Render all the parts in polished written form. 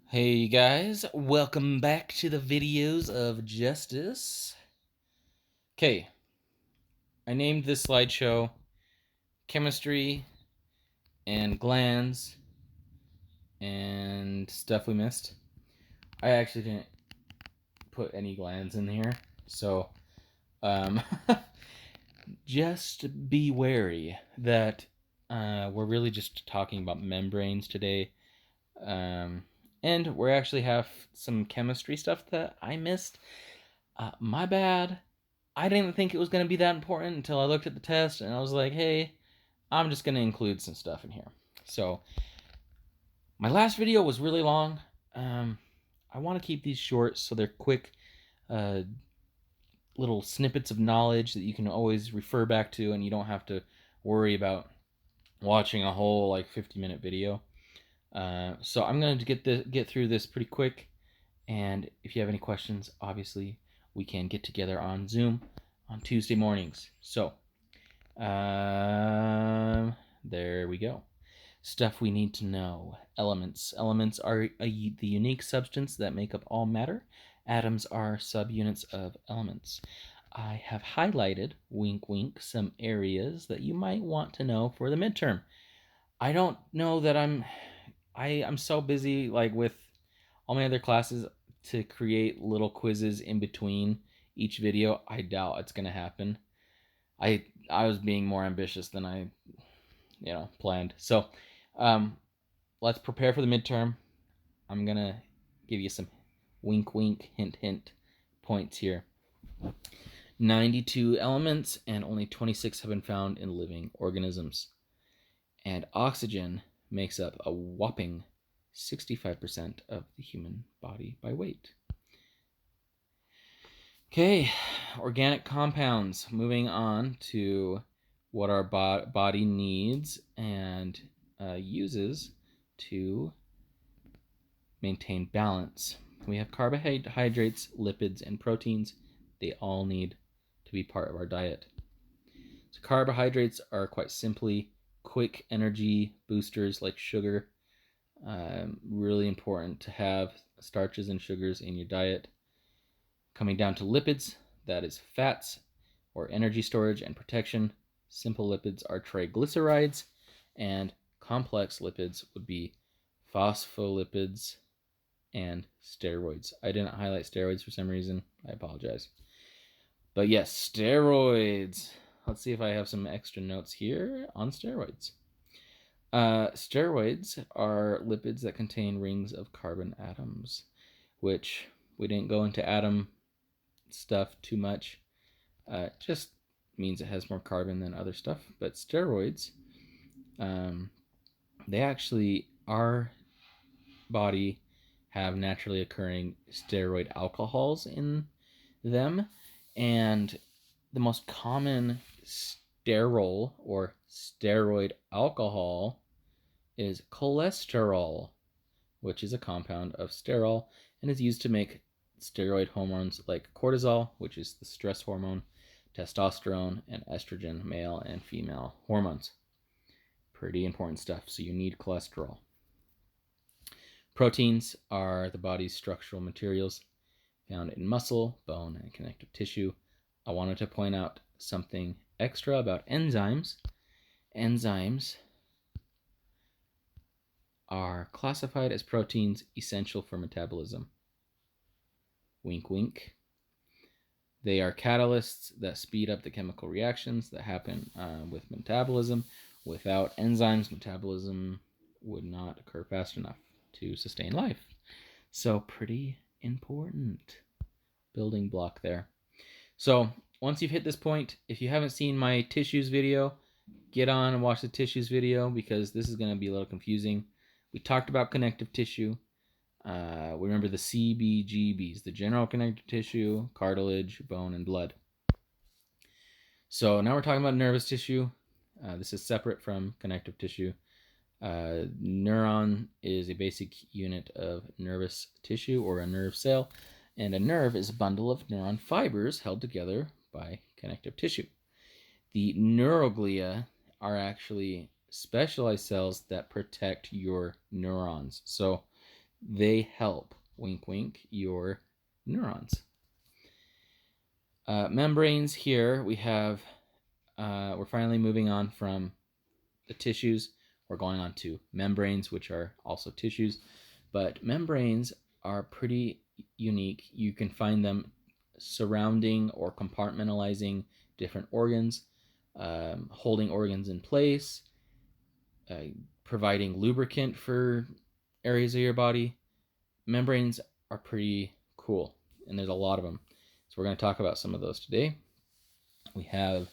Hey guys, welcome back to the videos of justice. Okay, I named this slideshow Chemistry and Glands and Stuff We Missed. I actually didn't put any glands in here, so um, just be wary that we're really just talking about membranes today. And we actually have some chemistry stuff that I missed. My bad. I didn't think it was going to be that important until I looked at the test and I was like, hey, I'm just going to include some stuff in here. So, my last video was really long. I want to keep these short so they're quick uh, little snippets of knowledge that you can always refer back to and you don't have to worry about watching a whole like 50-minute video. So I'm going to get through this pretty quick. And if you have any questions, obviously we can get together on Zoom on Tuesday mornings. So there we go. Stuff we need to know. Elements. Elements are the unique substance that make up all matter. Atoms are subunits of elements. I have highlighted, wink wink, some areas that you might want to know for the midterm. I don't know that I'm so busy like with all my other classes to create little quizzes in between each video. I doubt it's gonna happen. I was being more ambitious than I planned. So let's prepare for the midterm. I'm gonna give you some wink wink hint hint points here. 92 elements and only 26 have been found in living organisms. And oxygen makes up a whopping 65% of the human body by weight. Okay, organic compounds. Moving on to what our body needs and uses to maintain balance. We have carbohydrates, lipids, and proteins. They all need to be part of our diet. So carbohydrates are quite simply quick energy boosters like sugar. Really important to have starches and sugars in your diet. Coming down to lipids, that is fats or energy storage and protection. Simple lipids are triglycerides, and complex lipids would be phospholipids and steroids. I didn't highlight steroids for some reason. I apologize. But yes, steroids. Let's see if I have some extra notes here on steroids. Steroids are lipids that contain rings of carbon atoms, which we didn't go into atom stuff too much. Just means it has more carbon than other stuff. But steroids, they actually, our body have naturally occurring steroid alcohols in them. And the most common sterol or steroid alcohol is cholesterol, which is a compound of sterol and is used to make steroid hormones like cortisol, which is the stress hormone, testosterone, and estrogen, male and female hormones. Pretty important stuff, so you need cholesterol. Proteins are the body's structural materials found in muscle, bone, and connective tissue. I wanted to point out something extra about enzymes. Enzymes are classified as proteins essential for metabolism. Wink, wink. They are catalysts that speed up the chemical reactions that happen with metabolism. Without enzymes, metabolism would not occur fast enough to sustain life. So pretty important building block there. So once you've hit this point, if you haven't seen my tissues video, get on and watch the tissues video because this is going to be a little confusing. We talked about connective tissue. We remember the CBGBs, the general connective tissue, cartilage, bone, and blood. So now we're talking about nervous tissue. This is separate from connective tissue. Neuron is a basic unit of nervous tissue or a nerve cell, and a nerve is a bundle of neuron fibers held together by connective tissue. The neuroglia are actually specialized cells that protect your neurons. So they help, wink, wink, your neurons. Membranes here, we have, we're finally moving on from the tissues. We're going on to membranes, which are also tissues. But membranes are pretty unique. You can find them surrounding or compartmentalizing different organs, holding organs in place, providing lubricant for areas of your body. Membranes are pretty cool, and there's a lot of them. So we're going to talk about some of those today. We have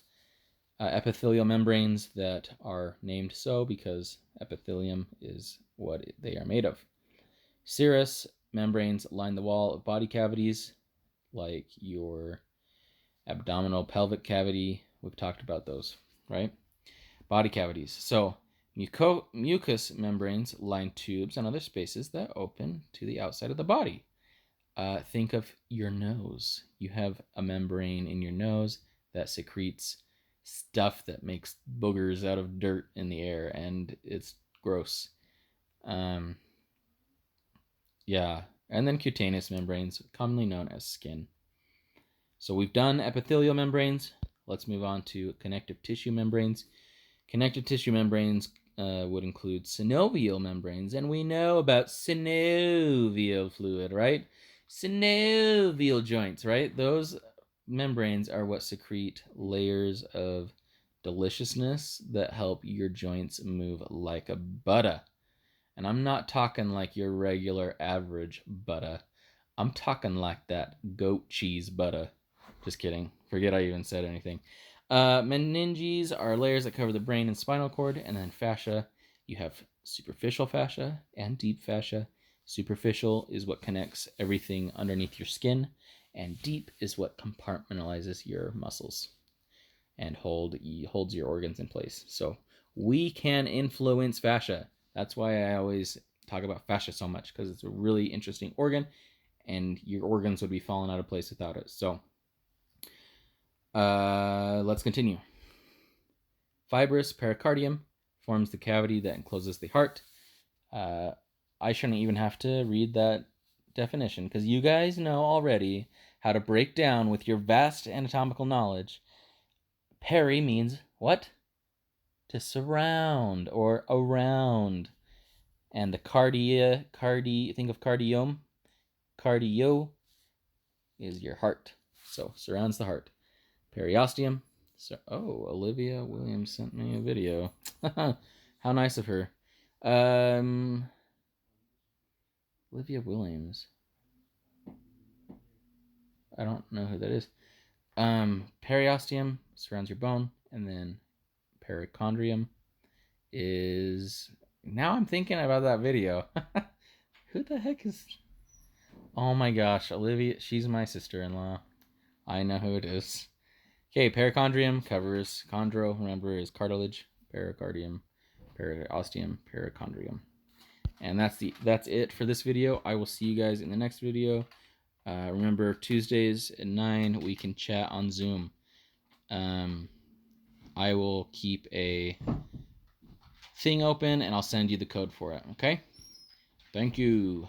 epithelial membranes that are named so because epithelium is what they are made of. Serous membranes line the wall of body cavities, like your abdominal pelvic cavity. We've talked about those, right? Body cavities. So mucous membranes line tubes and other spaces that open to the outside of the body. Think of your nose. You have a membrane in your nose that secretes stuff that makes boogers out of dirt in the air, and it's gross. Yeah, and then cutaneous membranes, commonly known as skin. So we've done epithelial membranes. Let's move on to connective tissue membranes. Connective tissue membranes would include synovial membranes, and we know about synovial fluid, right? Synovial joints, right? Those membranes are what secrete layers of deliciousness that help your joints move like a butter. And I'm not talking like your regular average butter. I'm talking like that goat cheese butter. Just kidding. Forget I even said anything. Meninges are layers that cover the brain and spinal cord, and then fascia. You have superficial fascia and deep fascia. Superficial is what connects everything underneath your skin, and deep is what compartmentalizes your muscles and holds your organs in place. So we can influence fascia. That's why I always talk about fascia so much, because it's a really interesting organ, and your organs would be falling out of place without it. So let's continue. Fibrous pericardium forms the cavity that encloses the heart. I shouldn't even have to read that definition, because you guys know already how to break down with your vast anatomical knowledge. Peri means what? To surround or around. And the think of cardiome. Cardio is your heart. So surrounds the heart. Periosteum. So, Olivia Williams sent me a video. How nice of her. Olivia Williams. I don't know who that is. Periosteum surrounds your bone, and then perichondrium is. Now I'm thinking about that video. Who the heck is? Oh my gosh, Olivia. She's my sister-in-law. I know who it is. Okay, perichondrium covers chondro. Remember, is cartilage. Pericardium, periosteum, perichondrium. And that's it for this video. I will see you guys in the next video. Remember, Tuesdays at 9 we can chat on Zoom. I will keep a thing open and I'll send you the code for it. Okay? Thank you.